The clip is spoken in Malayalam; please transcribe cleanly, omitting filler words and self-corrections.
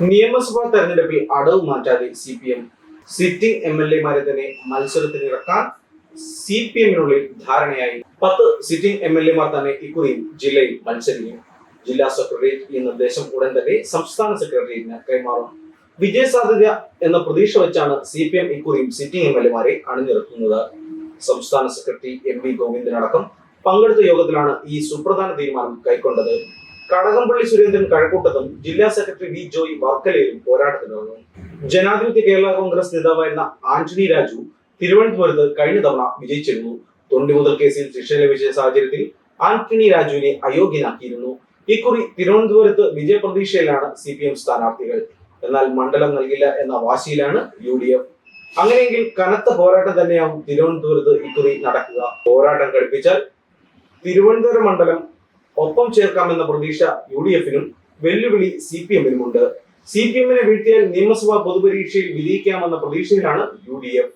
നിയമസഭാ തെരഞ്ഞെടുപ്പിൽ അടവ് മാറ്റാതെ CPM സിറ്റിംഗ് MLA-മാരെ തന്നെ മത്സരത്തിനിറക്കാൻ CPM-നുള്ളിൽ ധാരണയായി. 10 സിറ്റിംഗ് MLA-മാർ തന്നെ ഇക്കുറിയും ജില്ലയിൽ മത്സരിക്കും. ജില്ലാ സെക്രട്ടേറിയറ്റ് ഈ നിർദ്ദേശം ഉടൻ തന്നെ സംസ്ഥാന സെക്രട്ടേറിയറ്റിന് കൈമാറും. വിജയസാധ്യത എന്ന പ്രതീക്ഷ വെച്ചാണ് CPM ഇക്കുറിയും സിറ്റിംഗ് MLA-മാരെ അണിനിരത്തുന്നത്. സംസ്ഥാന സെക്രട്ടറി MV ഗോവിന്ദനടക്കം പങ്കെടുത്ത യോഗത്തിലാണ് ഈ സുപ്രധാന തീരുമാനം കൈക്കൊണ്ടത്. കടകംപള്ളി സുരേന്ദ്രൻ കഴക്കൂട്ടത്തും ജില്ലാ സെക്രട്ടറി വി ജോയി വർക്കലയിലും പോരാട്ടത്തിനിറങ്ങും. ജനാധിപത്യ കേരള കോൺഗ്രസ് നേതാവായിരുന്ന ആന്റണി രാജു തിരുവനന്തപുരത്ത് കഴിഞ്ഞ തവണ വിജയിച്ചിരുന്നു. തൊണ്ടിമുതൽ കേസിൽ ശിക്ഷ ലഭിച്ച സാഹചര്യത്തിൽ ആന്റണി രാജുവിനെ അയോഗ്യനാക്കിയിരുന്നു. ഇക്കുറി തിരുവനന്തപുരത്ത് വിജയപ്രതീക്ഷയിലാണ് CPM സ്ഥാനാർത്ഥികൾ. എന്നാൽ മണ്ഡലം നൽകില്ല എന്ന വാശിയിലാണ് UDF. അങ്ങനെയെങ്കിൽ കനത്ത പോരാട്ടം തന്നെയാവും തിരുവനന്തപുരത്ത് ഇക്കുറി നടക്കുക. പോരാട്ടം ഘടിപ്പിച്ചാൽ തിരുവനന്തപുരം മണ്ഡലം ഒപ്പം ചേർക്കാമെന്ന പ്രതീക്ഷ UDF-നും വെല്ലുവിളി CPM-നുമുണ്ട്. CPM-നെ വീഴ്ത്തിയാൽ നിയമസഭാ പൊതുപരീക്ഷയിൽ വിജയിക്കാമെന്ന പ്രതീക്ഷയിലാണ് UDF.